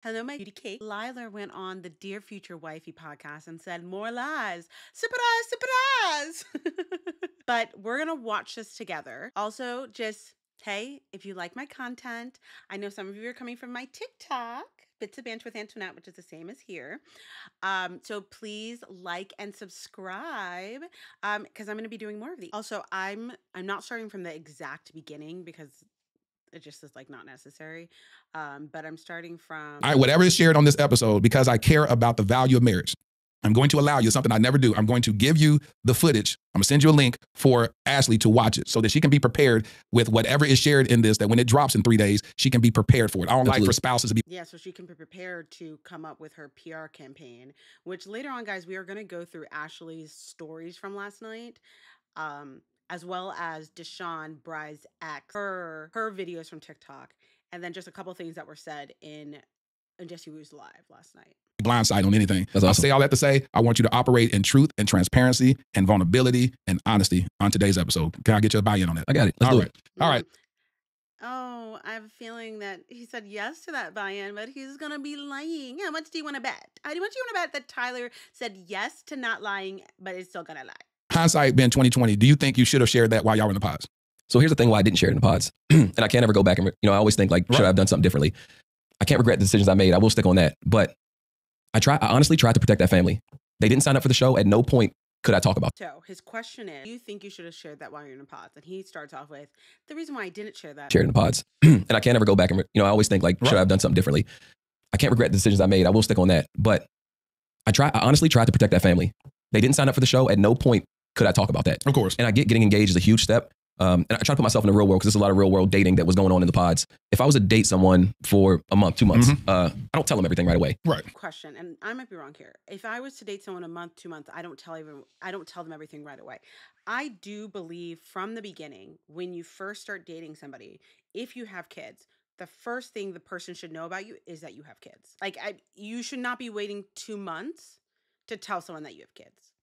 Hello, my beauty cake. Lila went on the Dear Future Wifey podcast and said, more lies. Surprise, surprise. But we're going to watch this together. Also, just, hey, if you like my content, I know some of you are coming from my TikTok, Bits of Banter with Antoinette, which is the same as here. So please like and subscribe because I'm going to be doing more of these. Also, I'm not starting from the exact beginning because it just is like not necessary. But I'm starting from whatever is shared on this episode, because I care about the value of marriage, I'm going to allow you something I never do. I'm going to give you the footage. I'm gonna send you a link for Ashley to watch it so that she can be prepared with whatever is shared in this, that when it drops in 3 days, she can be prepared for it. I don't like for spouses to be. Yeah, so she can be prepared to come up with her PR campaign, which later on, guys, we are going to go through Ashley's stories from last night. As well as Deshaun Bry's ex, her videos from TikTok, and then just a couple things that were said in Jesse Wu's live last night. Blindside on anything. I'll say all that to say, I want you to operate in truth and transparency and vulnerability and honesty on today's episode. Can I get your buy-in on that? I got it. Let's do it. All right. Oh, I have a feeling that he said yes to that buy-in, but he's going to be lying. How much do you want to bet? How much do you want to bet that Tyler said yes to not lying, but is still going to lie? Hindsight being 2020, do you think you should have shared that while y'all were in the pods? So here's the thing why I didn't share it in the pods. And I can't ever go back and, I always think like, should I have done something differently? I can't regret the decisions I made. I will stick on that. But I honestly tried to protect that family. They didn't sign up for the show. At no point could I talk about it. So his question is, do you think you should have shared that while you're in the pods? And he starts off with, the reason why I didn't share that. Shared in the pods. And I can't ever go back and, I always think like, should I have done something differently? I can't regret the decisions I made. I will stick on that. But I honestly tried to protect that family. They didn't sign up for the show. At no point could I talk about that. Of course. And I get getting engaged is a huge step. And I try to put myself in the real world because there's a lot of real world dating that was going on in the pods. If I was to date someone for a month, 2 months, I don't tell them everything right away. Right. Question, and I might be wrong here. If I was to date someone a month, 2 months, I don't tell them everything right away. I do believe from the beginning, when you first start dating somebody, if you have kids, the first thing the person should know about you is that you have kids. Like you should not be waiting 2 months to tell someone that you have kids,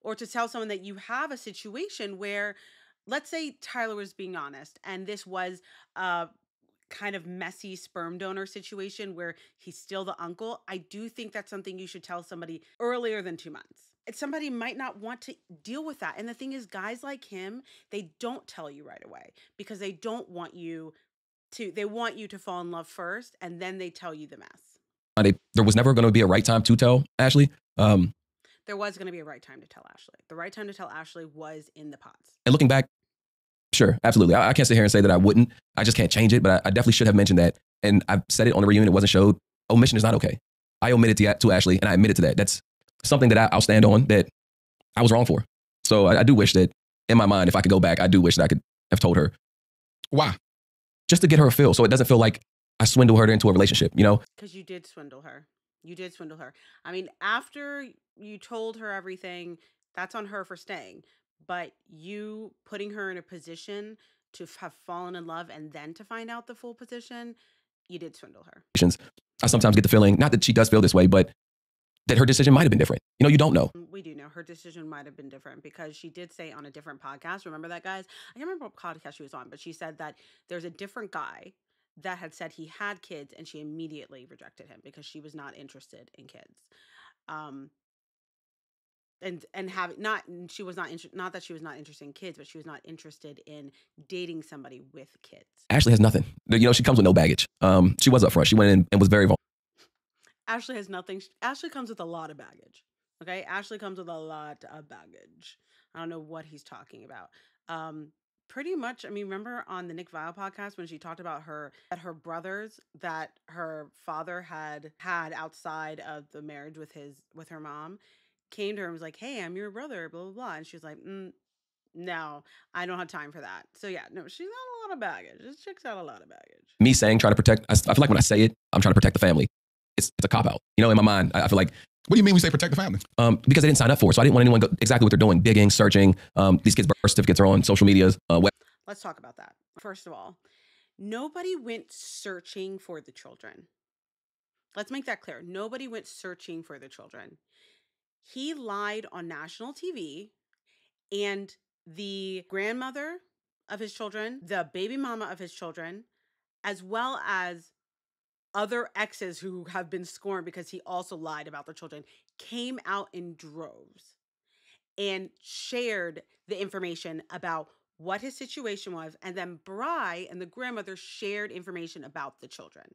or to tell someone that you have a situation where, let's say Tyler was being honest and this was a kind of messy sperm donor situation where he's still the uncle. I do think that's something you should tell somebody earlier than 2 months. Somebody might not want to deal with that. And the thing is, guys like him, they don't tell you right away because they don't want you to, they want you to fall in love first and then they tell you the mess. There was never going to be a right time to tell Ashley. There was going to be a right time to tell Ashley. The right time to tell Ashley was in the pods. And looking back, sure, absolutely. I can't sit here and say that I wouldn't. I just can't change it, but I definitely should have mentioned that. And I've said it on the reunion. It wasn't showed. Omission is not okay. I omitted to Ashley, and I admitted to that. That's something that I'll stand on that I was wrong for. So I do wish that, in my mind, if I could go back, I do wish that I could have told her. Why? Just to get her a feel, so it doesn't feel like I swindle her into a relationship, Because you did swindle her. You did swindle her. I mean, after you told her everything, that's on her for staying. But you putting her in a position to have fallen in love and then to find out the full position, you did swindle her. I sometimes get the feeling, not that she does feel this way, but that her decision might have been different. You don't know. We do know her decision might have been different because she did say on a different podcast, remember that, guys? I can't remember what podcast she was on, but she said that there's a different guy that had said he had kids and she immediately rejected him because she was not interested in kids. And having not that she was not interested in kids, but she was not interested in dating somebody with kids. Ashley has nothing. She comes with no baggage. She was up front. She went in and was very vulnerable. Ashley has nothing. Ashley comes with a lot of baggage. Okay, Ashley comes with a lot of baggage. I don't know what he's talking about. Pretty much. I mean, remember on the Nick Vile podcast when she talked about her brothers that her father had outside of the marriage with her mom, came to her and was like, "Hey, I'm your brother," blah blah blah, and she was like, "No, I don't have time for that." So yeah, no, she's got a lot of baggage. This chick's got a lot of baggage. Me saying trying to protect, I feel like when I say it, I'm trying to protect the family. It's a cop out. In my mind, I feel like. What do you mean we say protect the family? Because they didn't sign up for it. So I didn't want anyone to go exactly what they're doing, digging, searching. These kids' birth certificates are on social medias. Let's talk about that. First of all, nobody went searching for the children. Let's make that clear. Nobody went searching for the children. He lied on national TV, and the grandmother of his children, the baby mama of his children, as well as other exes who have been scorned because he also lied about their children came out in droves and shared the information about what his situation was. And then Bri and the grandmother shared information about the children.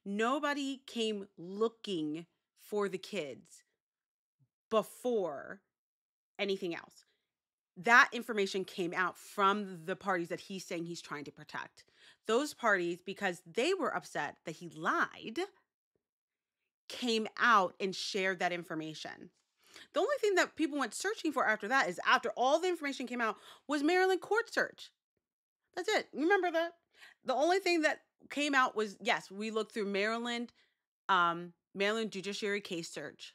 Nobody came looking for the kids before anything else. That information came out from the parties that he's saying he's trying to protect. Those parties, because they were upset that he lied, came out and shared that information. The only thing that people went searching for after that is after all the information came out was Maryland court search. That's it. Remember that? The only thing that came out was, yes, we looked through Maryland judiciary case search.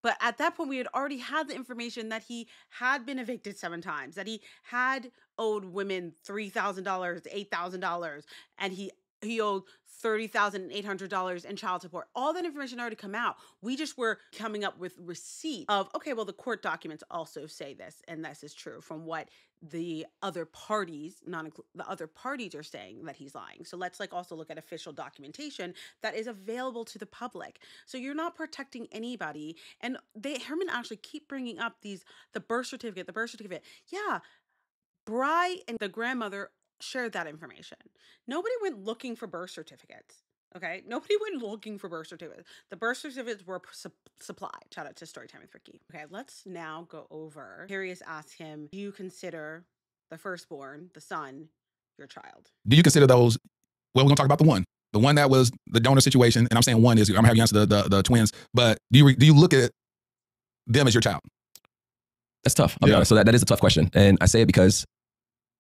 But at that point, we had already had the information that he had been evicted 7 times, that he had owed women $3,000, $8,000, and he owed $30,800 in child support. All that information already come out. We just were coming up with receipt of, okay, well, the court documents also say this, and this is true from what the other parties, the other parties are saying that he's lying. So let's also look at official documentation that is available to the public. So you're not protecting anybody. And Herman actually keep bringing up the birth certificate. Yeah, Bri and the grandmother shared that information. Nobody went looking for birth certificates. Okay, nobody went looking for birth certificates. The birth certificates were supplied. Shout out to Storytime with Ricky. Okay, let's now go over. Curious asked him, do you consider the firstborn, the son, your child? Do you consider those? Well, we're gonna talk about the one that was the donor situation, and I'm saying one is, I'm having you answer the twins, but do you look at them as your child? That's tough. I'll be honest. So that is a tough question, and I say it because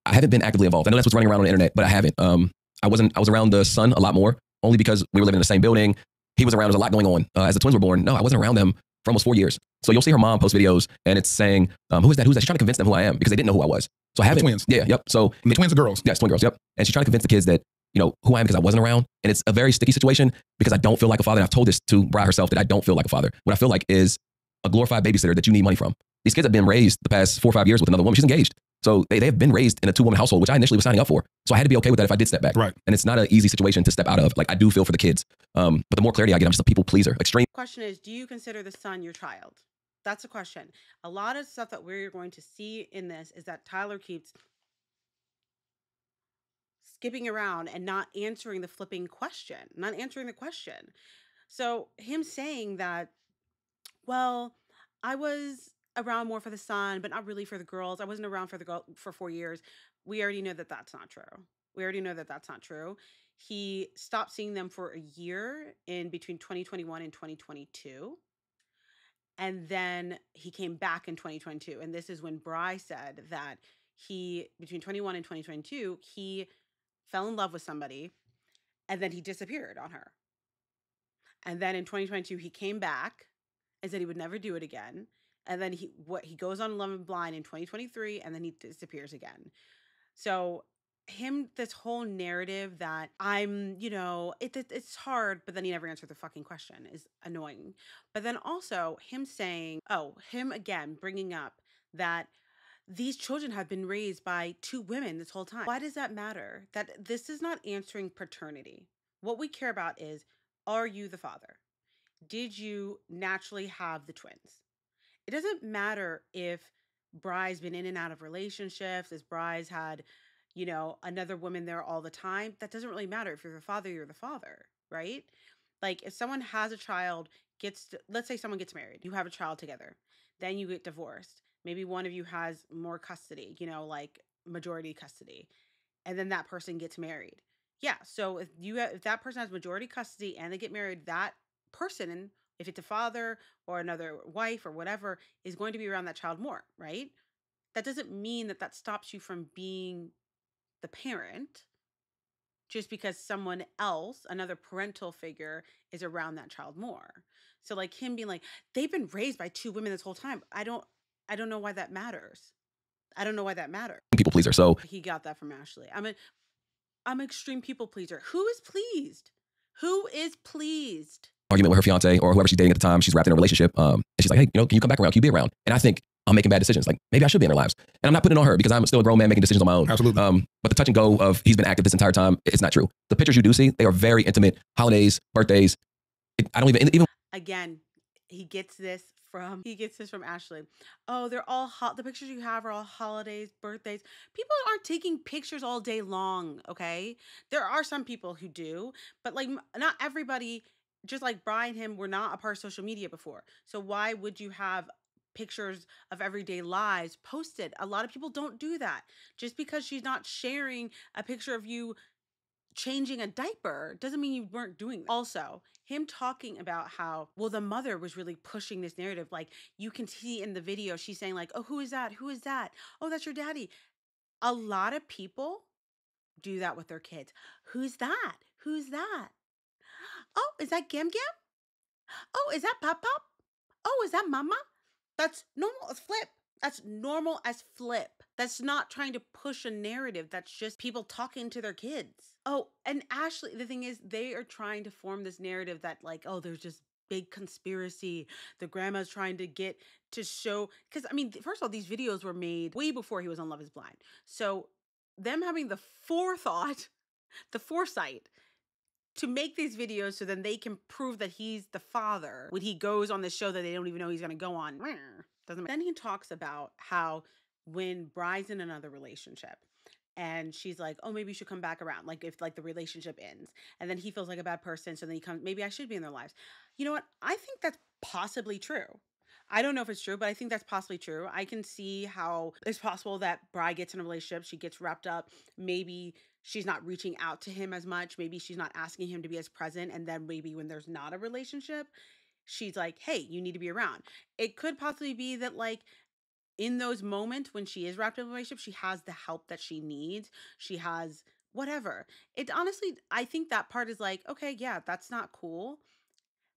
I haven't been actively involved. I know that's what's running around on the internet, but I haven't. I was around the son a lot more, only because we were living in the same building. He was around. There was a lot going on. As the twins were born, no, I wasn't around them for almost 4 years. So you'll see her mom post videos, and it's saying, who is that? Who's that? She's trying to convince them who I am because they didn't know who I was. So I haven't. The twins. Yeah, yep. So the twins are girls. Yes, twin girls. Yep. And she's trying to convince the kids that, who I am because I wasn't around. And it's a very sticky situation because I don't feel like a father. And I've told this to Bri herself that I don't feel like a father. What I feel like is a glorified babysitter that you need money from. These kids have been raised the past 4 or 5 years with another woman. She's engaged. So they have been raised in a 2-woman household, which I initially was signing up for. So I had to be okay with that if I did step back. Right. And it's not an easy situation to step out of. Like, I do feel for the kids. But the more clarity I get, I'm just a people pleaser. Extreme. Question is, do you consider the son your child? That's a question. A lot of stuff that we're going to see in this is that Tyler keeps skipping around and not answering the question. So him saying that, well, I was around more for the son, but not really for the girls. I wasn't around for the girl for 4 years. We already know that that's not true. He stopped seeing them for a year in between 2021 and 2022. And then he came back in 2022. And this is when Bri said that between 21 and 2022, he fell in love with somebody and then he disappeared on her. And then in 2022, he came back and said he would never do it again. And then he goes on Love and Blind in 2023, and then he disappears again. So this whole narrative that I'm, it's hard, but then he never answered the fucking question is annoying. But then also him saying, him again bringing up that these children have been raised by 2 women this whole time. Why does that matter? That this is not answering paternity. What we care about is, are you the father? Did you naturally have the twins? It doesn't matter if Bri's been in and out of relationships, if Bri's had, another woman there all the time. That doesn't really matter. If you're the father, you're the father, right? Like if someone has a child, let's say someone gets married, you have a child together, then you get divorced. Maybe one of you has more custody, like majority custody, and then that person gets married. Yeah. So if that person has majority custody and they get married, that person, if it's a father or another wife or whatever, is going to be around that child more, right? That doesn't mean that stops you from being the parent just because someone else, another parental figure, is around that child more. So like him being like, they've been raised by 2 women this whole time. I don't know why that matters. People pleaser. So he got that from Ashley. I'm an extreme people pleaser. Who is pleased? Argument with her fiance or whoever she's dating at the time. She's wrapped in a relationship. And she's like, hey, can you come back around? Can you be around? And I think I'm making bad decisions. Like maybe I should be in their lives. And I'm not putting it on her because I'm still a grown man making decisions on my own. Absolutely. But the touch and go of he's been active this entire time, it's not true. The pictures you do see, they are very intimate. Holidays, birthdays. I don't even Again, he gets this from Ashley. Oh, they're all the pictures you have are all holidays, birthdays. People aren't taking pictures all day long, okay? There are some people who do, but like not everybody, just like Brian and him were not a part of social media before. So why would you have pictures of everyday lives posted? A lot of people don't do that. Just because she's not sharing a picture of you changing a diaper doesn't mean you weren't doing that. Also, him talking about how, well, the mother was really pushing this narrative. Like you can see in the video, she's saying like, oh, who is that? Who is that? Oh, that's your daddy. A lot of people do that with their kids. Who's that? Who's that? Oh, is that Gam Gam? Oh, is that Pop Pop? Oh, is that Mama? That's normal as Flip. That's normal as Flip. That's not trying to push a narrative. That's just people talking to their kids. Oh, and Ashley, the thing is, they are trying to form this narrative that like, oh, there's just big conspiracy. The grandma's trying to get to show, because I mean, first of all, these videos were made way before he was on Love is Blind. So them having the foresight to make these videos so then they can prove that he's the father when he goes on this show that they don't even know he's going to go on. Then he talks about how when Bry's in another relationship and she's like, oh, maybe you should come back around. Like if like the relationship ends and then he feels like a bad person. So then he comes, maybe I should be in their lives. You know what? I think that's possibly true. I don't know if it's true, but I think that's possibly true. I can see how it's possible that Bri gets in a relationship, she gets wrapped up. Maybe she's not reaching out to him as much. Maybe she's not asking him to be as present. And then maybe when there's not a relationship, she's like, hey, you need to be around. It could possibly be that like in those moments when she is wrapped up in a relationship, she has the help that she needs. She has whatever. It honestly, I think that part is like, okay, yeah, that's not cool.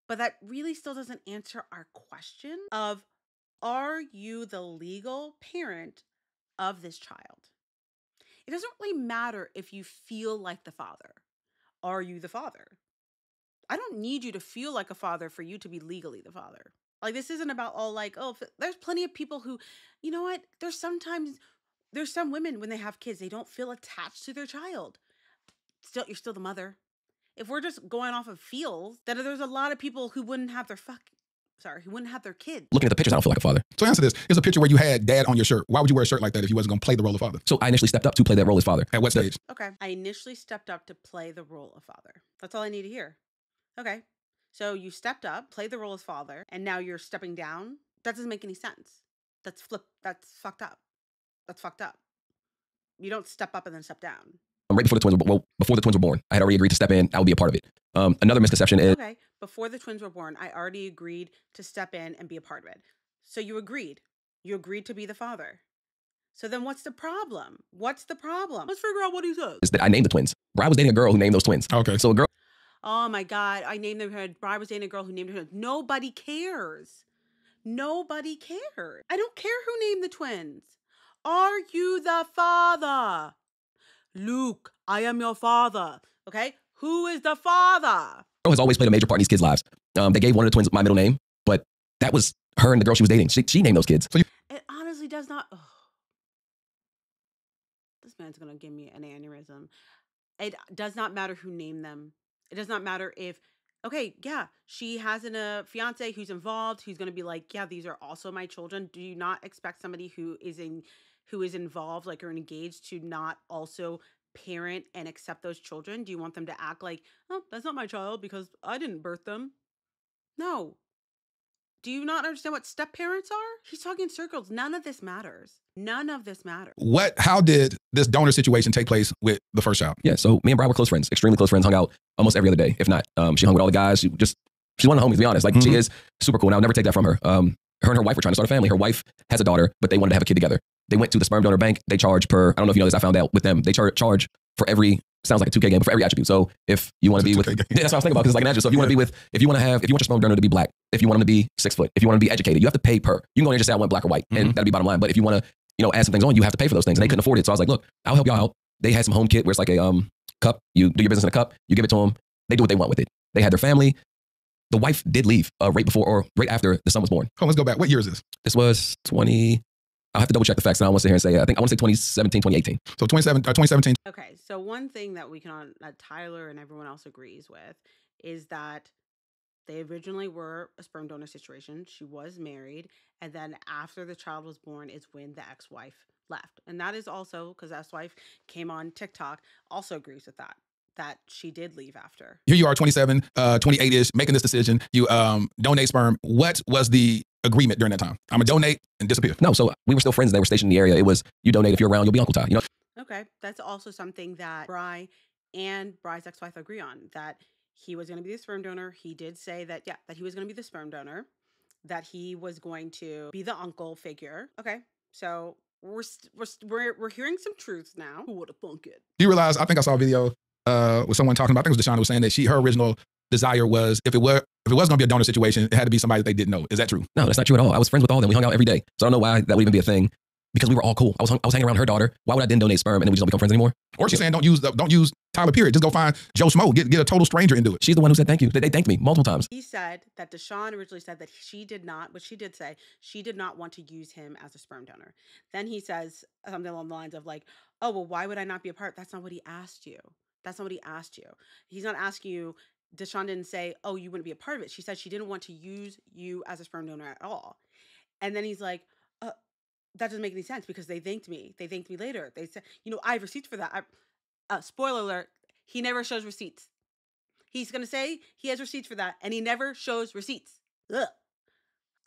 But that really still doesn't answer our question of, are you the legal parent of this child? It doesn't really matter if you feel like the father. Are you the father? I don't need you to feel like a father for you to be legally the father. Like this isn't about all like, oh, there's plenty of people who, you know what? There's some women when they have kids, they don't feel attached to their child. Still, you're still the mother. If we're just going off of feels, then there's a lot of people who wouldn't have their kids. Looking at the pictures, I don't feel like a father. So answer this. Here's a picture where you had dad on your shirt. Why would you wear a shirt like that if you wasn't going to play the role of father? So I initially stepped up to play that role as father. At what stage? Okay. I initially stepped up to play the role of father. That's all I need to hear. Okay. So you stepped up, played the role as father, and now you're stepping down? That doesn't make any sense. That's fucked up. That's fucked up. You don't step up and then step down. Right before the twins were born, I had already agreed to step in. I would be a part of it. Another misconception is... Okay, before the twins were born, I already agreed to step in and be a part of it. So you agreed. You agreed to be the father. So then what's the problem? What's the problem? Let's figure out what he says. Is that I named the twins. Bri was dating a girl who named those twins. Okay. So a girl... Oh my God, I named them. Bri was dating a girl who named her twins. Nobody cares. Nobody cares. I don't care who named the twins. Are you the father? Luke, I am your father. Okay? Who is the father? Girl has always played a major part in these kids' lives. They gave one of the twins my middle name, but that was her and the girl she was dating. She named those kids. So it honestly does not. Oh. This man's going to give me an aneurysm. It does not matter who named them. It does not matter if, okay, yeah, she has a fiance who's involved, who's going to be like, yeah, these are also my children. Do you not expect somebody who is involved, like or engaged, to not also parent and accept those children? Do you want them to act like, oh, that's not my child because I didn't birth them? No. Do you not understand what step parents are? He's talking in circles. None of this matters. None of this matters. How did this donor situation take place with the first child? Yeah, so me and Bri were close friends, extremely close friends, hung out almost every other day, if not. She hung with all the guys. She's one of the homies, to be honest. Like, she is super cool, and I'll never take that from her. Her and her wife were trying to start a family. Her wife has a daughter, but they wanted to have a kid together. They went to the sperm donor bank. They charge per, I don't know if you know this, I found out with them, they charge for every, sounds like a 2K game, but for every attribute. So if you want to be with, yeah, that's what I was thinking about, because it's like an attribute. So if you want to be with, if you want your sperm donor to be black, if you want them to be 6 foot, if you want them to be educated, you have to pay per. You can go in and just say I want black or white, and that'll be bottom line. But if you want to, add some things on, you have to pay for those things, and they couldn't afford it. So I was like, look, I'll help y'all out. They had some home kit where it's like a cup. You do your business in a cup. You give it to them. They do what they want with it. They had their family. the wife did leave right before or right after the son was born. Oh, let's go back. What year is this? This was 20. I'll have to double check the facts. And I want to sit here and say, I want to say 2017, 2018. So 2017. Okay, so one thing that we can, that Tyler and everyone else agrees with, is that they originally were a sperm donor situation. She was married, and then after the child was born is when the ex-wife left. And that is also because ex-wife came on TikTok, also agrees with that she did leave after. Here you are, 27, 28-ish, making this decision. You donate sperm. What was the agreement during that time? I'm going to donate and disappear. No, so we were still friends. They were stationed in the area. It was, you donate, if you're around, you'll be Uncle Ty. You know. Okay, that's also something that Bri and Bri's ex-wife agree on, that he was going to be the sperm donor. He did say that, yeah, that he was going to be the sperm donor, that he was going to be the uncle figure. Okay, so we're hearing some truths now. Who would have thunk it? Do you realize, I think I saw a video with someone talking about, I think it was Deshaun, was saying that her original desire was, if it was going to be a donor situation, it had to be somebody that they didn't know. Is that true? No, that's not true at all. I was friends with all of them. We hung out every day. So I don't know why that would even be a thing, because we were all cool. I was hanging around her daughter. Why would I then donate sperm and then we just don't become friends anymore? Or she's saying don't use Tyler, period. Just go find Joe Schmo. Get a total stranger and do it. She's the one who said thank you. They thanked me multiple times. He said that Deshaun originally said that she did not, but she did say she did not want to use him as a sperm donor. Then he says something along the lines of like, oh, well, why would I not be a part? That's not what he asked you. That's not what he asked you. He's not asking you. Deshaun didn't say, oh, you wouldn't be a part of it. She said she didn't want to use you as a sperm donor at all. And then he's like, that doesn't make any sense because they thanked me. They thanked me later. They said, I have receipts for that. Spoiler alert, he never shows receipts. He's going to say he has receipts for that, and he never shows receipts. Ugh.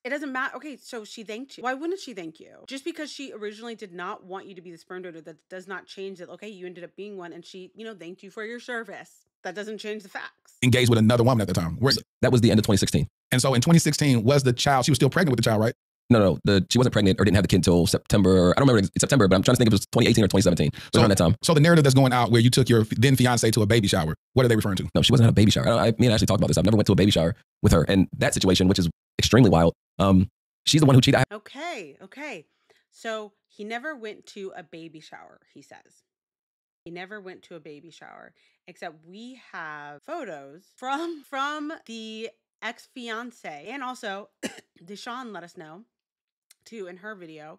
It doesn't matter. Okay, so she thanked you. Why wouldn't she thank you? Just because she originally did not want you to be the sperm donor, that does not change that, okay, you ended up being one, and she, thanked you for your service. That doesn't change the facts. Engaged with another woman at the time. That was the end of 2016. And so in 2016, was the child, she was still pregnant with the child, right? No, she wasn't pregnant or didn't have the kid until September. I don't remember September, but I'm trying to think if it was 2018 or 2017. So around that time. So the narrative that's going out where you took your then fiance to a baby shower, what are they referring to? No, she wasn't at a baby shower. Me and Ashley talked about this. I've never went to a baby shower with her. And that situation, which is extremely wild, she's the one who cheated. Okay. So he never went to a baby shower, he says. He never went to a baby shower, except we have photos from the ex-fiance. And also, Deshaun let us know, too, in her video,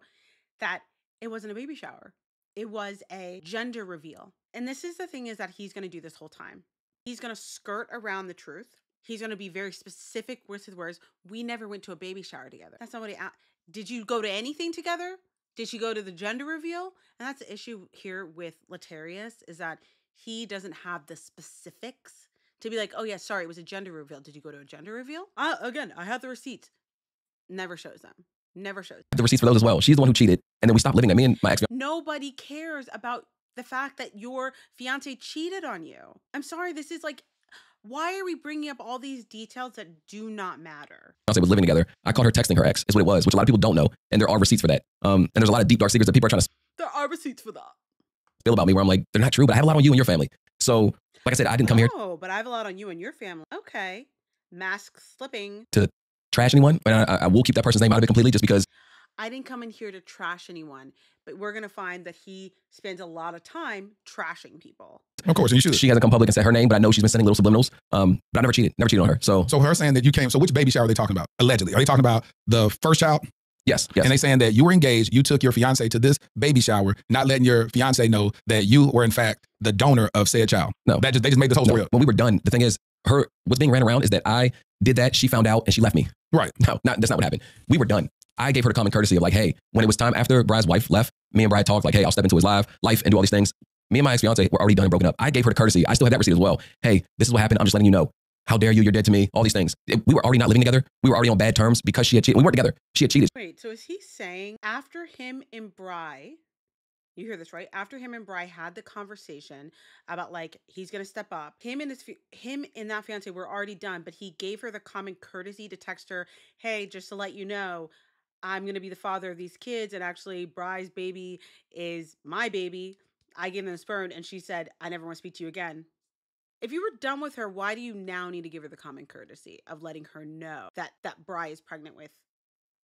that it wasn't a baby shower. It was a gender reveal. And this is the thing, is that he's going to do this whole time. He's going to skirt around the truth. He's going to be very specific with his words. We never went to a baby shower together. That's not what he asked. Did you go to anything together? Did she go to the gender reveal? And that's the issue here with Latarius, is that he doesn't have the specifics to be like, oh yeah, sorry, it was a gender reveal. Did you go to a gender reveal? Again, I have the receipts. Never shows them. Never shows. The receipts for those as well. She's the one who cheated. And then we stopped living there. Me and my ex. Nobody cares about the fact that your fiance cheated on you. I'm sorry, this is like, why are we bringing up all these details that do not matter? Fiance was living together. I caught her texting her ex, is what it was, which a lot of people don't know. And there are receipts for that. And there's a lot of deep, dark secrets that people are trying to There are receipts for that. spill about me where I'm like, they're not true, but I have a lot on you and your family. So, like I said, I didn't come here Oh, but I have a lot on you and your family. Okay. Mask slipping. to trash anyone. And I will keep that person's name out of it completely just because. I didn't come in here to trash anyone, but we're going to find that he spends a lot of time trashing people. Of course, and you should. She hasn't come public and said her name, but I know she's been sending little subliminals. But I never cheated on her. So her saying that you came, so which baby shower are they talking about? Allegedly. Are they talking about the first child? yes. And they saying that you were engaged, you took your fiance to this baby shower, not letting your fiance know that you were in fact the donor of said child. No. They just made this whole story up. When we were done, the thing is, what's being ran around is that I did that, she found out, and she left me. Right. No, that's not what happened. We were done. I gave her the common courtesy of like, hey, when it was time after Brad's wife left, me and Brad talked like, hey, I'll step into his life and do all these things. Me and my ex-fiance were already done and broken up. I gave her the courtesy. I still have that receipt as well. Hey, this is what happened. I'm just letting you know. How dare you? You're dead to me. All these things. We were already not living together. We were already on bad terms because she had cheated. We weren't together. She had cheated. Wait, so is he saying after him and Bri, you hear this, right? After him and Bri had the conversation about like, he's going to step up, him and that fiance were already done, but he gave her the common courtesy to text her, hey, just to let you know, I'm going to be the father of these kids. And actually Bri's baby is my baby. I gave them the sperm. And she said, I never want to speak to you again. If you were done with her, why do you now need to give her the common courtesy of letting her know that Bri is pregnant with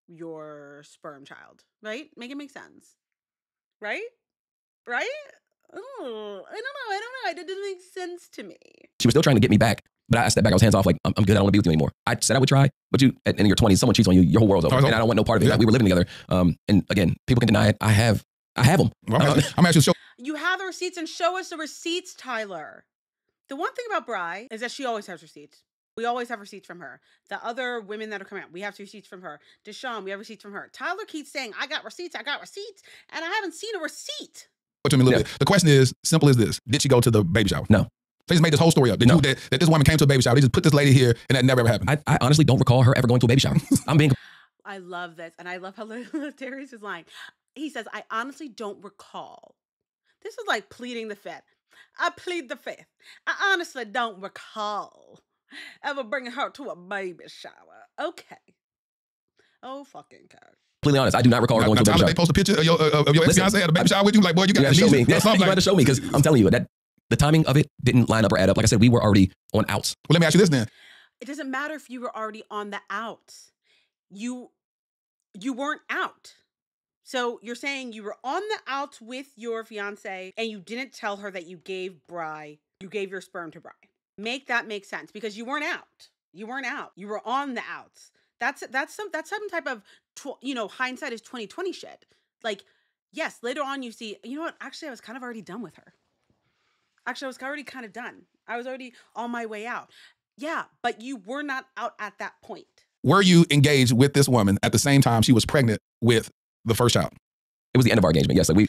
your sperm child, right? Make it make sense, right? Right? Oh, I don't know. It doesn't make sense to me. She was still trying to get me back But I stepped back. I was hands off. Like, I'm good. I don't want to be with you anymore. I said I would try, but you, in your 20s, someone cheats on you, your whole world's over. And I don't want no part of it. Yeah. Like, we were living together. And again, people can deny it. I have them. Well, I'm actually show. You have the receipts and show us the receipts, Tyler. The one thing about Bri is that she always has receipts. We always have receipts from her. The other women that are coming out, we have receipts from her. Deshaun, we have receipts from her. Tyler keeps saying, I got receipts, and I haven't seen a receipt. To me a little bit. The question is simple as this: did she go to the baby shower? No. They just made this whole story up. That this woman came to a baby shower. They just put this lady here, and that never ever happened. I honestly don't recall her ever going to a baby shower. I'm being. I love this, and I love how Darius is lying. He says, I honestly don't recall. This is like pleading the fifth. I plead the fifth. I honestly don't recall ever bringing her to a baby shower. Okay. Oh, fucking God. Completely honest, I do not recall her going to a baby shower. They post a picture of your ex-fiancé at a baby shower with you. Like, boy, you got to show me. Yeah, you got to show me, because I'm telling you that the timing of it didn't line up or add up. Like I said, we were already on outs. Well, let me ask you this then. It doesn't matter if you were already on the outs. You weren't out. So you're saying you were on the outs with your fiance and you didn't tell her that you gave your sperm to Bri. Make that make sense, because you weren't out. You weren't out. You were on the outs. That's some type of hindsight is 20/20 shit. Like, yes, later on you see, you know what? Actually, I was kind of already done with her. Actually, I was already kind of done. I was already on my way out. Yeah, but you were not out at that point. Were you engaged with this woman at the same time she was pregnant with the first child? It was the end of our engagement. Yes, like we.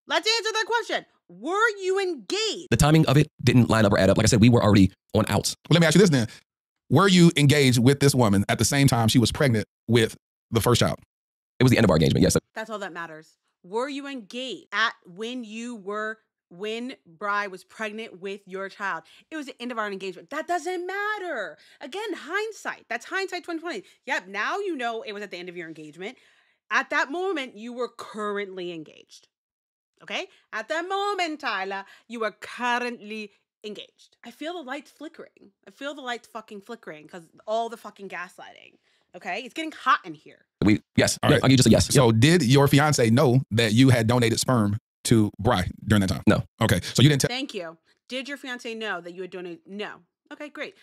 Let's answer that question. Were you engaged? The timing of it didn't line up or add up. Like I said, we were already on outs. Well, let me ask you this then. Were you engaged with this woman at the same time she was pregnant with the first child? It was the end of our engagement. Yes. That's all that matters. Were you engaged at when Bri was pregnant with your child? It was the end of our engagement. That doesn't matter. Again, hindsight. That's hindsight 20/20. Yep, now you know it was at the end of your engagement. At that moment, you were currently engaged. Okay? At that moment, Tyler, you were currently engaged. I feel the lights flickering. I feel the lights fucking flickering because all the fucking gaslighting. Okay? It's getting hot in here. Yes. All right. I'll give you just a yes. So did your fiance know that you had donated sperm to Bri during that time? No. Okay. So you didn't tell. Thank you. Did your fiance know that you had donated? No. Okay, great.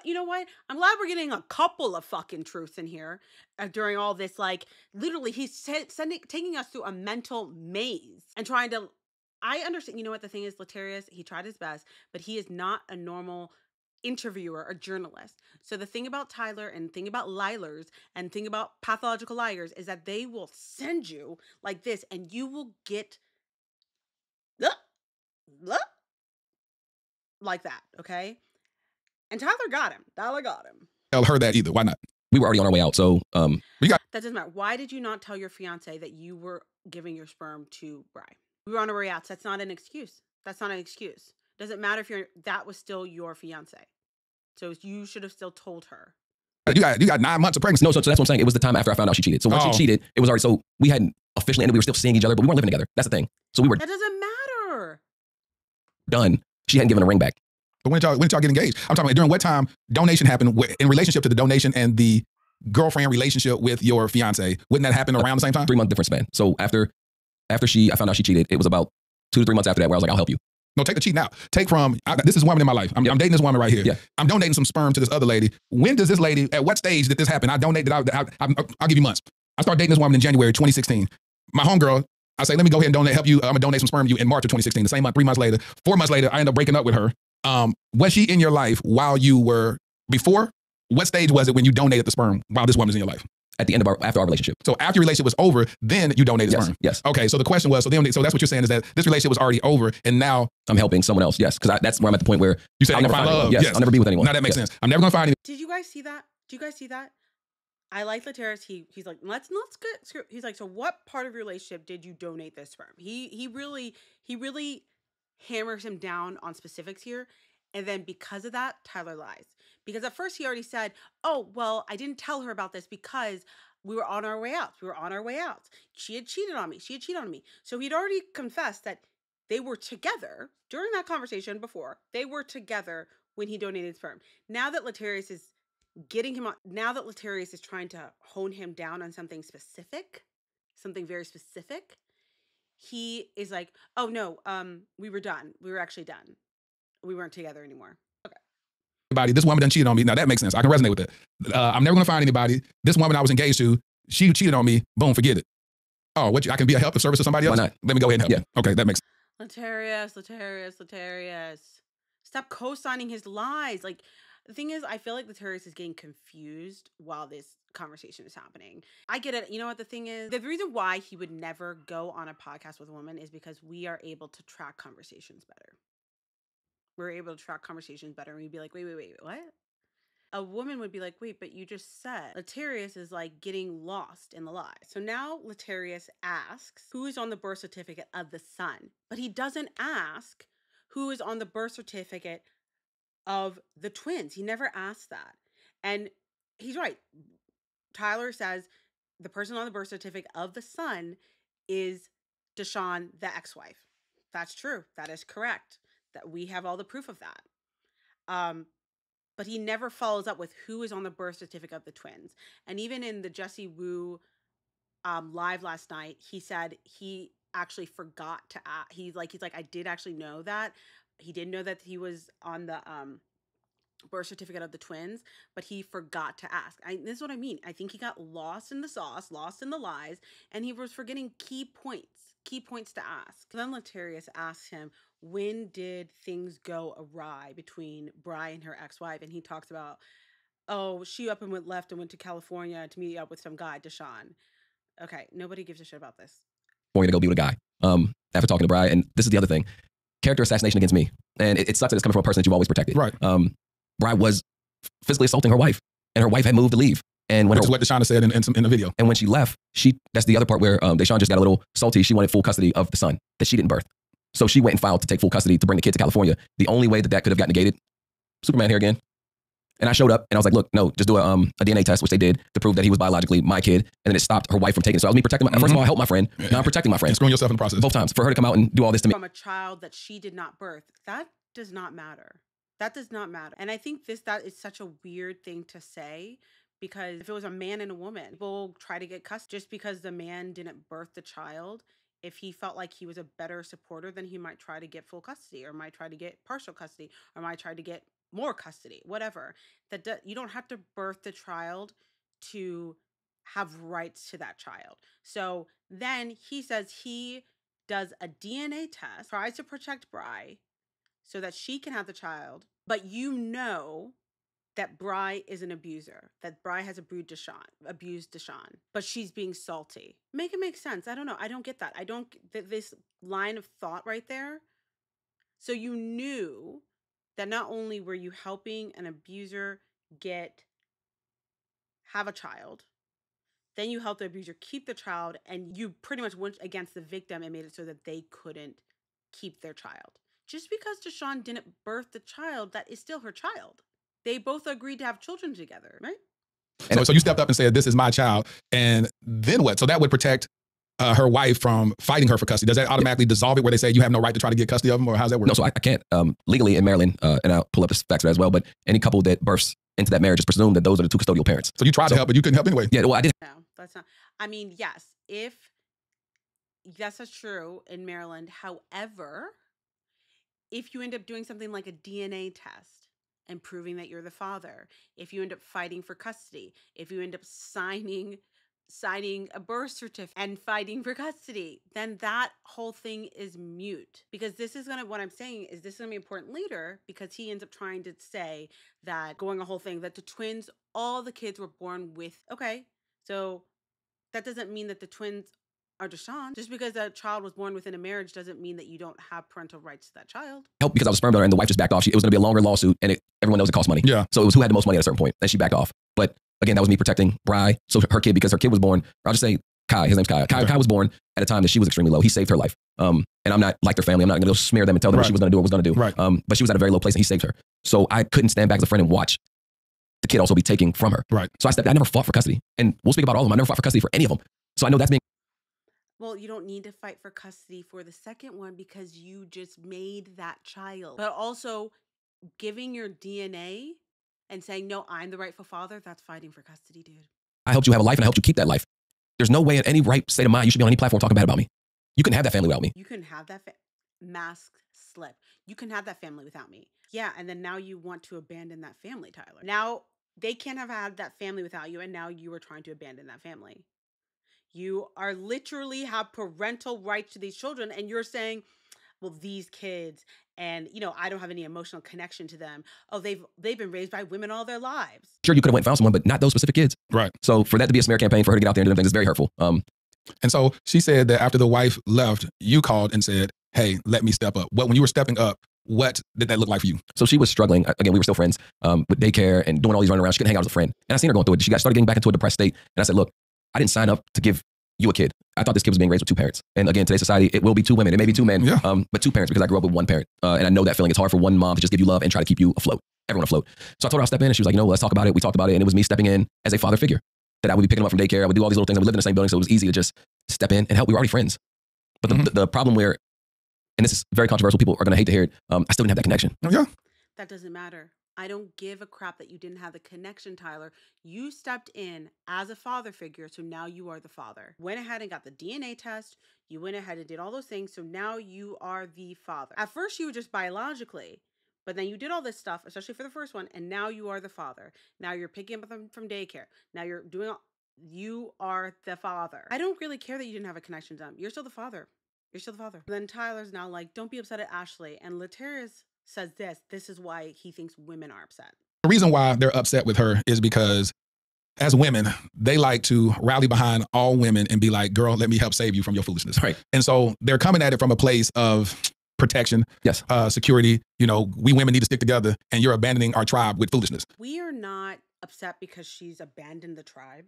You know what? I'm glad we're getting a couple of fucking truths in here during all this. Like, literally, he's taking us through a mental maze and trying to. I understand. You know what the thing is, Latarius? He tried his best, but he is not a normal interviewer or journalist. So the thing about Tyler and the thing about liars and the thing about pathological liars is that they will send you like this, and you will get like that. Okay. And Tyler got him. Tell her that either. Why not? We were already on our way out. So that doesn't matter. Why did you not tell your fiance that you were giving your sperm to Bri? We were on our way out. So that's not an excuse. Doesn't matter if that was still your fiance. So you should have still told her. You got 9 months of pregnancy. No, so that's what I'm saying. It was the time after I found out she cheated. So once she cheated, it was already, so we hadn't officially ended. We were still seeing each other, but we weren't living together. That's the thing. So we were That doesn't matter. done. She hadn't given a ring back. But when did y'all get engaged? I'm talking about during what time donation happened in relationship to the donation and the girlfriend relationship with your fiance. Wouldn't that happen around the same time? 3 month difference span. So after I found out she cheated, it was about 2 to 3 months after that where I was like, I'll help you. No, take the cheating out. This is a woman in my life. I'm dating this woman right here. Yeah. I'm donating some sperm to this other lady. When does this lady, at what stage did this happen? I'll give you months. I started dating this woman in January 2016. My homegirl, I say, let me go ahead and help you. I'm gonna donate some sperm to you in March of 2016. The same month, 3 months later, 4 months later, I end up breaking up with her. Was she in your life while you were before? What stage was it when you donated the sperm while this woman's in your life? At the end of after our relationship. So after your relationship was over, then you donated sperm. Yes. Okay. So the question was, so that's what you're saying is that this relationship was already over, and now I'm helping someone else. Yes, because that's where I'm at the point where you said I'll never find find love. anyone. Yes, I'll never be with anyone. Now that makes sense. I'm never gonna find anyone. Did you guys see that? Do you guys see that? I like Latarius. He's like, let's get. He's like, so what part of your relationship did you donate this sperm? He really hammers him down on specifics here, and then because of that, Tyler lies. Because at first he already said, oh well, I didn't tell her about this because we were on our way out. She had cheated on me. So he'd already confessed that they were together during that conversation before. They were together when he donated sperm. Now that Latarius is trying to hone him down on something specific, something very specific, he is like, oh no, we were done. We were actually done. We weren't together anymore. Okay. Anybody, this woman done cheated on me. Now that makes sense. I can resonate with it. I'm never gonna find anybody. This woman I was engaged to, she cheated on me. Boom, forget it. Oh, I can be a help of service to somebody else? Why not? Let me go ahead and help. Yeah. Okay, that makes Latarius. Stop co-signing his lies. Like, the thing is, I feel like Latarius is getting confused while this conversation is happening. I get it. You know what the thing is? The reason why he would never go on a podcast with a woman is because we are able to track conversations better. We're able to track conversations better. And we'd be like, wait, what? A woman would be like, wait, but you just said. Latarius is like getting lost in the lie. So now Latarius asks who is on the birth certificate of the son, but he doesn't ask who is on the birth certificate of the twins. He never asked that. And he's right. Tyler says the person on the birth certificate of the son is Deshawn, the ex-wife. That's true. That is correct. That we have all the proof of that. But he never follows up with who is on the birth certificate of the twins. And even in the Jesse Wu live last night, he said he actually forgot to ask. He's like, I did actually know that. He did know that he was on the birth certificate of the twins, but he forgot to ask. This is what I mean. I think he got lost in the sauce, lost in the lies, and he was forgetting key points to ask. Then Latarius asks him, when did things go awry between Bri and her ex-wife? And he talks about, oh, she up and went left and went to California to meet up with some guy, Deshawn. Okay, nobody gives a shit about this. For you to go be with a guy. After talking to Bri, and this is the other thing, character assassination against me. And it sucks that it's coming from a person that you've always protected. Right. Bri was physically assaulting her wife, and her wife had moved to leave. And when Which is what Deshawn said in the video. And when she left, that's the other part where Deshawn just got a little salty. She wanted full custody of the son that she didn't birth. So she went and filed to take full custody to bring the kid to California. The only way that could have gotten negated, Superman here again. And I showed up and I was like, look, no, just do a DNA test, which they did to prove that he was biologically my kid. And then it stopped her wife from taking it. So I was me protecting first of all, I helped my friend. Now I'm protecting my friend. And screwing yourself in the process. Both times. For her to come out and do all this to me. From a child that she did not birth, that does not matter. That does not matter. And I think that is such a weird thing to say, because if it was a man and a woman, people try to get custody just because the man didn't birth the child. If he felt like he was a better supporter, then he might try to get full custody, or might try to get partial custody, or might try to get more custody, whatever. You don't have to birth the child to have rights to that child. So then he says he does a DNA test, tries to protect Bri so that she can have the child, but you know that Bri is an abuser, that Bri has abused Deshawn, but she's being salty. Make it make sense. I don't know. I don't get that. This line of thought right there. So you knew that not only were you helping an abuser have a child, then you helped the abuser keep the child, and you pretty much went against the victim and made it so that they couldn't keep their child. Just because Deshawn didn't birth the child, that is still her child. They both agreed to have children together, right? So you stepped up and said, this is my child. And then what? So that would protect her wife from fighting her for custody. Does that automatically dissolve it where they say you have no right to try to get custody of them, or how's that work? No, so I can't legally in Maryland, and I'll pull up the facts for that as well, but any couple that births into that marriage is presumed that those are the two custodial parents. So you tried to help, but you couldn't help anyway. Yeah, well, I did. No, that's not. I mean, yes, if that's true in Maryland. However, if you end up doing something like a DNA test and proving that you're the father, if you end up fighting for custody, if you end up signing a birth certificate and fighting for custody, then that whole thing is mute. Because what I'm saying is this is gonna be important later, because he ends up trying to say that, going a whole thing, that the twins, all the kids were born with, okay, so that doesn't mean that the twins are Deshawn. Just because a child was born within a marriage doesn't mean that you don't have parental rights to that child. Help because I was a sperm donor and the wife just backed off. It was going to be a longer lawsuit, and everyone knows it costs money. Yeah. So it was who had the most money at a certain point, and she backed off. But again, that was me protecting Bri. So her kid, because her kid was born, I'll just say Kai, his name's Kai. Kai was born at a time that she was extremely low. He saved her life. And I'm not like their family. I'm not going to go smear them and tell them what she was going to do or was going to do. Right. But she was at a very low place and he saved her. So I couldn't stand back as a friend and watch the kid also be taken from her. Right. So I never fought for custody. And we'll speak about all of them. I never fought for custody for any of them. So I know that's being. Well, you don't need to fight for custody for the second one because you just made that child. But also giving your DNA and saying, no, I'm the rightful father, that's fighting for custody, dude. I helped you have a life and I helped you keep that life. There's no way in any right state of mind you should be on any platform talking bad about me. You can have that family without me. You can have that mask slip. You can have that family without me. Yeah, and then now you want to abandon that family, Tyler. Now they can't have had that family without you, and now you are trying to abandon that family. You are literally have parental rights to these children, and you're saying, well, these kids, and I don't have any emotional connection to them. Oh, they've been raised by women all their lives. Sure, you could have went and found someone, but not those specific kids. Right. So for that to be a smear campaign, for her to get out there and do them things, is very hurtful. And so she said that after the wife left, you called and said, hey, let me step up. When you were stepping up, what did that look like for you? So she was struggling. Again, we were still friends with daycare and doing all these running around. She couldn't hang out as a friend. And I seen her going through it. She started getting back into a depressed state. And I said, look, I didn't sign up to give you a kid. I thought this kid was being raised with two parents. And again, today's society, it will be two women. It may be two men, Yeah. But two parents because I grew up with one parent. And I know that feeling. It's hard for one mom to just give you love and try to keep you afloat, everyone afloat. So I told her I'll step in and she was like, let's talk about it. We talked about it. And it was me stepping in as a father figure, that I would be picking them up from daycare. I would do all these little things. And we lived in the same building. So it was easy to just step in and help. We were already friends. But the problem where, and this is very controversial, people are going to hate to hear it, I still didn't have that connection. Oh, yeah. That doesn't matter. I don't give a crap that you didn't have the connection, Tyler. You stepped in as a father figure, so now you are the father. Went ahead and got the DNA test. You went ahead and did all those things, so now you are the father. At first, you were just biologically, but then you did all this stuff, especially for the first one, and now you are the father. Now you're picking up them from daycare. Now you're doing all, you are the father. I don't really care that you didn't have a connection to them. You're still the father. You're still the father. Then Tyler's now like, don't be upset at Ashley. And Latarius says this is why he thinks women are upset. The reason why they're upset with her is because as women, they like to rally behind all women and be like, girl, let me help save you from your foolishness. Right. And so they're coming at it from a place of protection, Yes. security. We women need to stick together, and you're abandoning our tribe with foolishness. We are not upset because she's abandoned the tribe.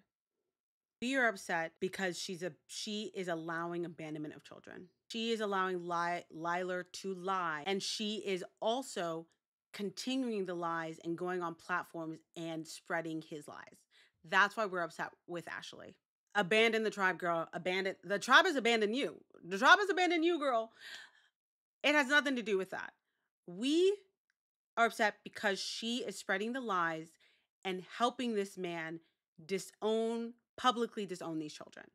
We are upset because she is allowing abandonment of children. She is allowing Liler to lie. And she is also continuing the lies and going on platforms and spreading his lies. That's why we're upset with Ashley. Abandon the tribe, girl. The tribe has abandoned you. The tribe has abandoned you, girl. It has nothing to do with that. We are upset because she is spreading the lies and helping this man publicly disown these children.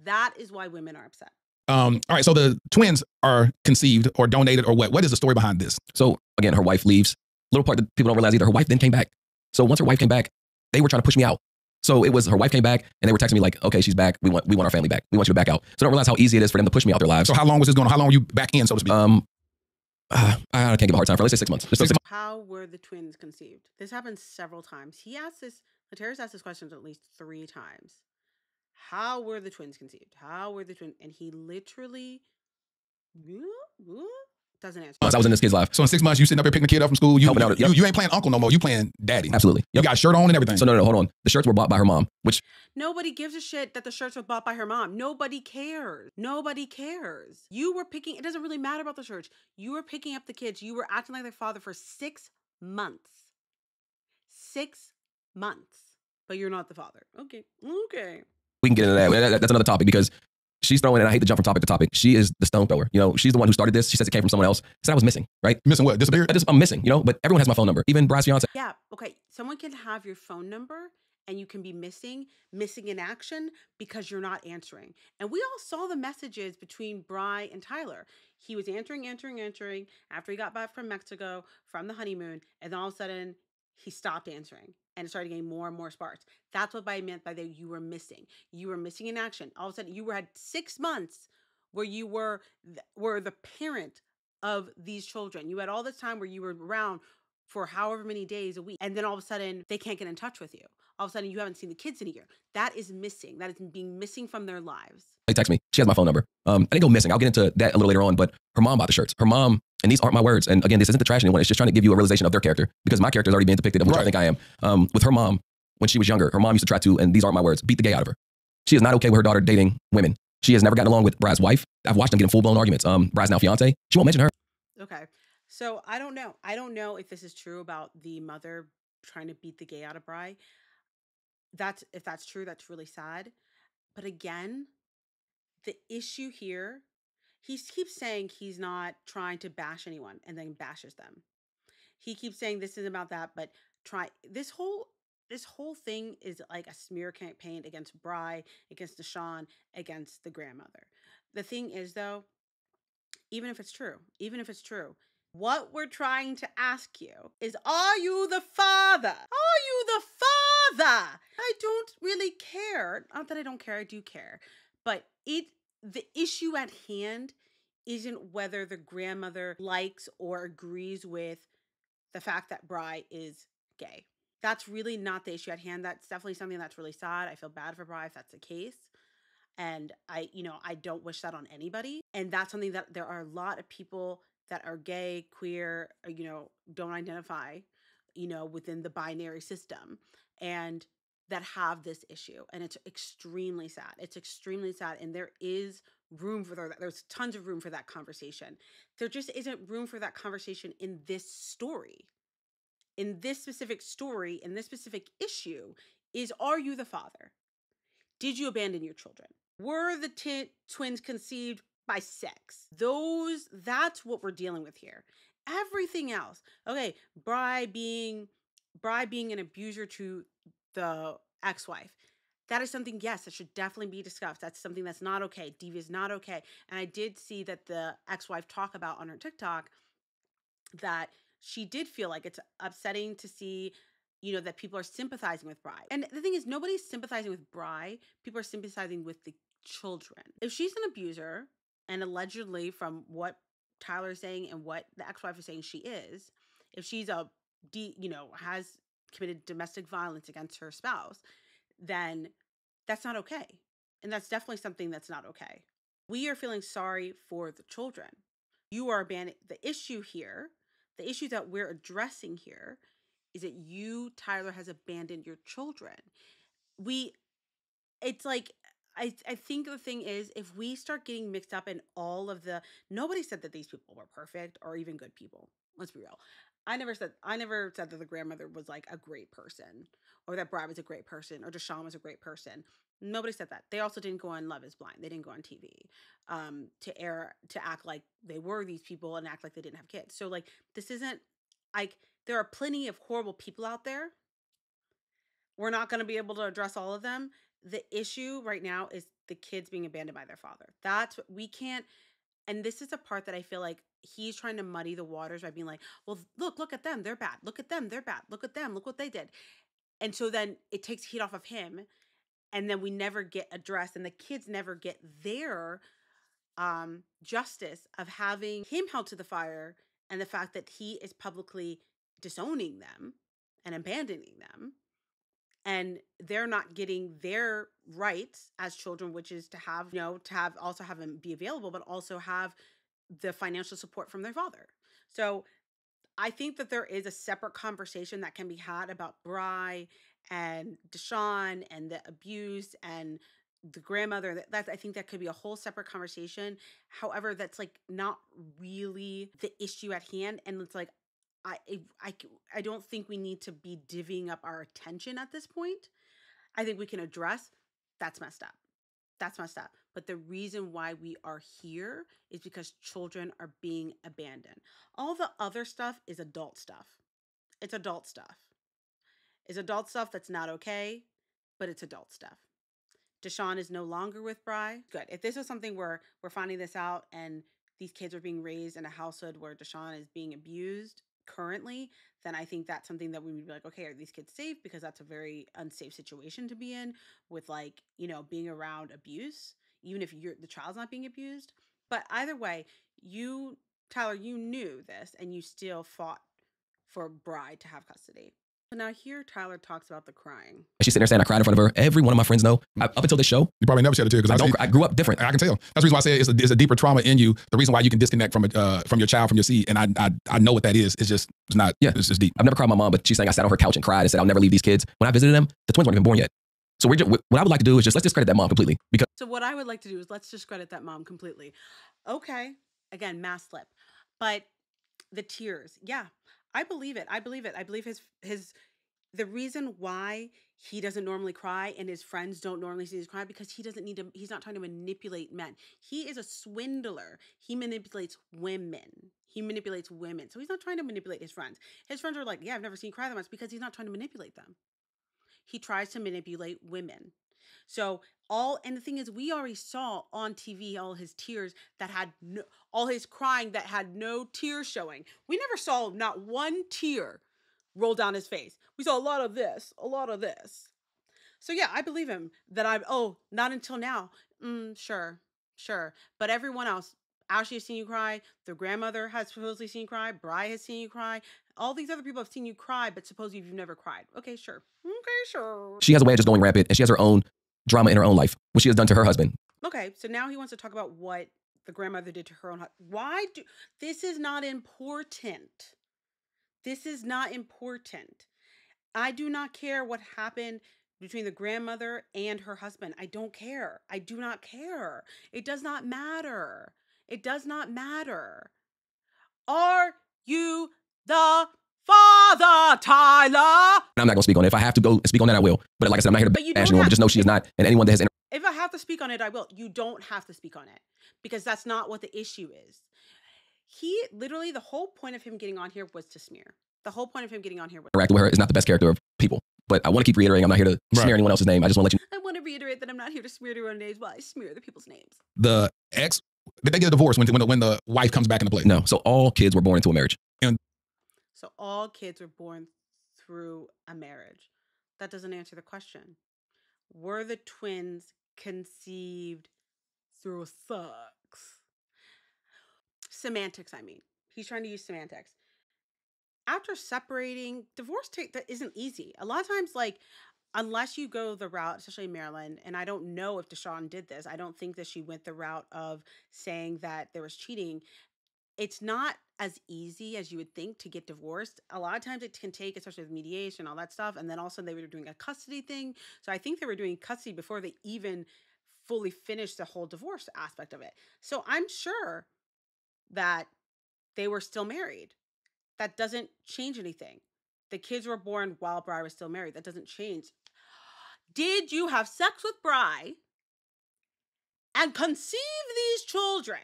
That is why women are upset. All right, so the twins are conceived or donated or what? What is the story behind this? So again, her wife leaves. Little part that people don't realize either, her wife then came back. So once her wife came back, they were trying to push me out. So it was her wife came back and they were texting me like, okay, she's back. We want our family back. We want you to back out. So I don't realize how easy it is for them to push me out their lives. So how long was this going on? How long were you back in, so to speak? I can't give a hard time for. Let's say 6 months. How were the twins conceived? This happened several times. Latarius asked this question at least 3 times. How were the twins conceived? How were the twins? And he literally doesn't answer. I was in this kid's life. So in 6 months, you sitting up here picking the kid up from school. Helping out, yep. You ain't playing uncle no more. You playing daddy. Absolutely. You got a shirt on and everything. So no, hold on. The shirts were bought by her mom, which nobody gives a shit that the shirts were bought by her mom. Nobody cares. Nobody cares. You were picking, it doesn't really matter about the shirts. You were picking up the kids. You were acting like their father for 6 months. 6 months. But you're not the father. Okay. we can get into that. That's another topic because she's throwing, and I hate to jump from topic to topic. She is the stone thrower. She's the one who started this. She says it came from someone else. Said I was missing, right? Missing what? Disappeared? I'm missing, but everyone has my phone number. Even Bry's fiance. Yeah. Okay. Someone can have your phone number and you can be missing in action because you're not answering. And we all saw the messages between Bry and Tyler. He was answering after he got back from Mexico from the honeymoon. And then all of a sudden he stopped answering and it started getting more and more sparse. That's what I meant by that. You were missing. You were missing in action. All of a sudden you had 6 months where you were the parent of these children. You had all this time where you were around for however many days a week. And then all of a sudden they can't get in touch with you. All of a sudden you haven't seen the kids in a year. That is missing. That is being missing from their lives. They text me. She has my phone number. I didn't go missing. I'll get into that a little later on, but her mom bought the shirts. Her mom, and these aren't my words. And again, this isn't the trash anyone. It's just trying to give you a realization of their character because my character is already being depicted of which I think I am. With her mom, when she was younger, her mom used to try to, and these aren't my words, beat the gay out of her. She is not okay with her daughter dating women. She has never gotten along with Brad's wife. I've watched them get in full-blown arguments. Brad's now fiance. She won't mention her. Okay. So I don't know. I don't know if this is true about the mother trying to beat the gay out of Bry. If that's true, that's really sad. But again, the issue here, he keeps saying he's not trying to bash anyone and then bashes them. He keeps saying this isn't about that, but this whole thing is like a smear campaign against Bry, against Deshaun, against the grandmother. The thing is, though, even if it's true, what we're trying to ask you is, are you the father? Are you the father? I don't really care. Not that I don't care, I do care. But the issue at hand isn't whether the grandmother likes or agrees with the fact that Bri is gay. That's really not the issue at hand. That's definitely something that's really sad. I feel bad for Bri if that's the case. And I don't wish that on anybody. And that's something that there are a lot of people that are gay, queer, don't identify, within the binary system, and that have this issue. And it's extremely sad. It's extremely sad. And there is room for that. There's tons of room for that conversation. There just isn't room for that conversation in this story. In this specific story, in this specific issue, are you the father? Did you abandon your children? Were the twins conceived by sex? That's what we're dealing with here. Everything else. Okay, Bri being an abuser to the ex-wife. That is something, yes, that should definitely be discussed. That's something that's not okay. Diva is not okay. And I did see that the ex-wife talk about on her TikTok that she did feel like it's upsetting to see, that people are sympathizing with Bri. And the thing is, nobody's sympathizing with Bri. People are sympathizing with the children. If she's an abuser, and allegedly from what Tyler's saying and what the ex-wife is saying she is, if she's has committed domestic violence against her spouse, then that's not okay. And that's definitely something that's not okay. We are feeling sorry for the children. You are abandoning the issue here. The issue that we're addressing here is that you, Tyler, has abandoned your children. It's like, I think the thing is, if we start getting mixed up in all of nobody said that these people were perfect or even good people. Let's be real. I never said that the grandmother was like a great person, or that Brad was a great person, or Deshaun was a great person. Nobody said that. They also didn't go on Love is Blind. They didn't go on TV to act like they were these people and act like they didn't have kids. So like, this isn't like, there are plenty of horrible people out there. We're not going to be able to address all of them. The issue right now is the kids being abandoned by their father. That's what we can't. And this is the part that I feel like he's trying to muddy the waters by being like, well, look at them. They're bad. Look at them. They're bad. Look at them. Look what they did. And so then it takes heat off of him. And then we never get addressed, and the kids never get their justice of having him held to the fire, and the fact that he is publicly disowning them and abandoning them. And they're not getting their rights as children, which is to have them be available, but also have the financial support from their father. So I think that there is a separate conversation that can be had about Bri and Deshaun and the abuse and the grandmother. I think that could be a whole separate conversation. However, that's like not really the issue at hand. And it's like, I don't think we need to be divvying up our attention at this point. I think we can address that's messed up. That's messed up. But the reason why we are here is because children are being abandoned. All the other stuff is adult stuff. It's adult stuff. It's adult stuff that's not okay, but it's adult stuff. Deshaun is no longer with Bri. Good. If this was something where we're finding this out and these kids are being raised in a household where Deshaun is being abused currently, then I think that's something that we would be like, okay, are these kids safe? Because that's a very unsafe situation to be in with, like, being around abuse, even if the child's not being abused. But either way, Tyler, you knew this and you still fought for Bri to have custody. But now here Tyler talks about the crying. She's sitting there saying I cried in front of her. Every one of my friends know. Up until this show, You probably never shed a tear because I grew up different. I can tell. That's the reason why I say it's a deeper trauma in you. The reason why you can disconnect from your child, from your seed, and I know what that is. It's not. Yeah, it's just deep. I've never cried my mom, but she's saying I sat on her couch and cried and said I'll never leave these kids. When I visited them, the twins weren't even born yet. So what I would like to do is let's discredit that mom completely. So what I would like to do is let's discredit that mom completely. Okay, again, mass slip, but the tears, yeah, I believe it. I believe his the reason why he doesn't normally cry and his friends don't normally see his cry because he doesn't need to. He's not trying to manipulate men. He is a swindler. He manipulates women. So he's not trying to manipulate his friends. His friends are like, yeah, I've never seen you cry that much, because he's not trying to manipulate them. He tries to manipulate women. So and the thing is, we already saw on TV all his tears that had no, all his crying that had no tears showing. We never saw not one tear roll down his face. We saw a lot of this, a lot of this. So yeah, I believe him that not until now. Sure, sure. But everyone else, Ashley has seen you cry. The grandmother has supposedly seen you cry. Bri has seen you cry. All these other people have seen you cry, but supposedly you've never cried. Okay, sure. Okay, sure. She has a way of just going rampant, and she has her own drama in her own life, which she has done to her husband. Okay, so now he wants to talk about what the grandmother did to her own. This is not important. This is not important. I do not care what happened between the grandmother and her husband. I don't care. I do not care. It does not matter. It does not matter. Are you the father, Tyler? I'm not going to speak on it. If I have to go and speak on that, I will. But like I said, I'm not here to bash anyone, but just know she is not. And anyone that has if I have to speak on it, I will. You don't have to speak on it because that's not what the issue is. He literally, the whole point of him getting on here was to smear. The whole point of him getting on here was interacting with her is not the best character of people. But I want to keep reiterating, I'm not here to smear anyone else's name. I just want to let you. I want to reiterate that I'm not here to smear their own names while I smear the people's names. The ex, did they get a divorce when the wife comes back into play? No. So all kids were born into a marriage. So all kids were born through a marriage. That doesn't answer the question. Were the twins conceived through sex? Semantics, I mean. He's trying to use semantics. After separating, divorce that isn't easy. A lot of times, like, unless you go the route, especially in Maryland, and I don't know if Deshawn did this. I don't think that she went the route of saying that there was cheating. It's not as easy as you would think to get divorced. A lot of times it can take, especially with mediation, all that stuff. And then also they were doing a custody thing. So I think they were doing custody before they even fully finished the whole divorce aspect of it. So I'm sure that they were still married. That doesn't change anything. The kids were born while Bri was still married. That doesn't change. Did you have sex with Bri and conceive these children?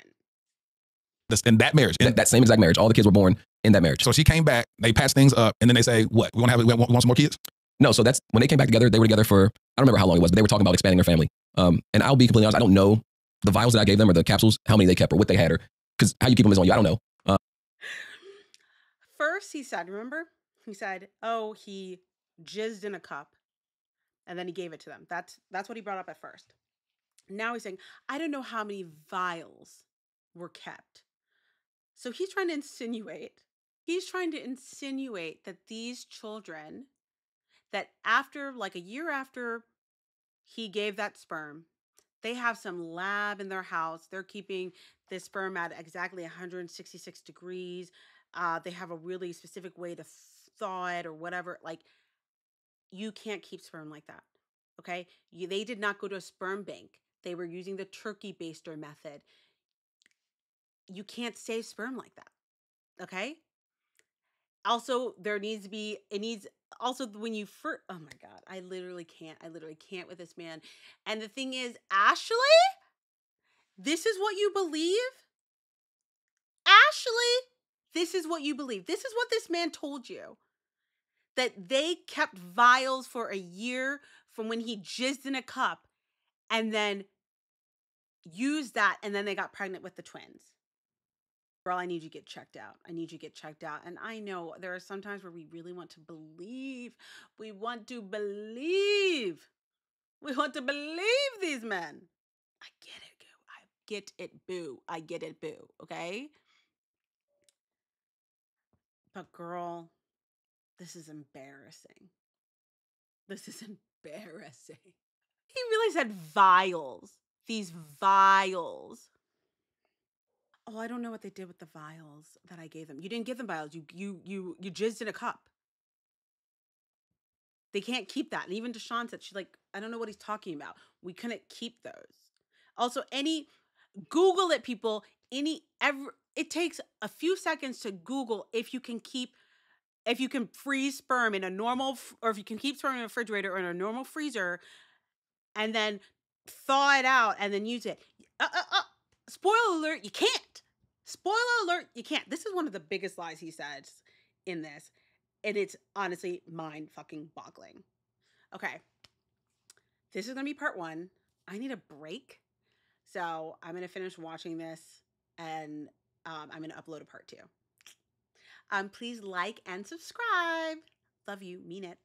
In that marriage. That same exact marriage. All the kids were born in that marriage. So she came back, they patched things up, and then they say, what? We want some more kids? No, so that's when they came back together, they were together for, I don't remember how long it was, but they were talking about expanding their family. And I'll be completely honest, I don't know the vials that I gave them or the capsules, how many they kept or what they had, or because how you keep them is on you. I don't know. First, he said, remember? He said, oh, he jizzed in a cup and then he gave it to them. That's what he brought up at first. Now he's saying, I don't know how many vials were kept. So he's trying to insinuate that these children, that after, like a year after he gave that sperm, they have some lab in their house. They're keeping this sperm at exactly 166 degrees. They have a really specific way to thaw it or whatever. Like, you can't keep sperm like that. Okay? They did not go to a sperm bank. They were using the turkey baster method. You can't save sperm like that. Okay? Also, also when you first, oh my God, I literally can't with this man. And the thing is, Ashley, this is what you believe? Ashley, this is what you believe. This is what this man told you. That they kept vials for a year from when he jizzed in a cup and then used that, and then they got pregnant with the twins. Girl, I need you to get checked out. And I know there are some times where we really want to believe. We want to believe these men. I get it, girl. I get it, boo. Okay? But girl, this is embarrassing. He really said vials. These vials. Oh, I don't know what they did with the vials that I gave them. You didn't give them vials. You jizzed in a cup. They can't keep that. And even Deshawn said, she's like, I don't know what he's talking about. We couldn't keep those. Also, Google it, people. It takes a few seconds to Google if you can freeze sperm in a normal, or if you can keep sperm in a refrigerator or in a normal freezer, and then thaw it out and then use it. Spoiler alert, you can't. This is one of the biggest lies he says in this. And it's honestly mind fucking boggling. Okay. this is going to be part 1. I need a break. So I'm going to finish watching this and I'm going to upload a part 2. Please like and subscribe. Love you. Mean it.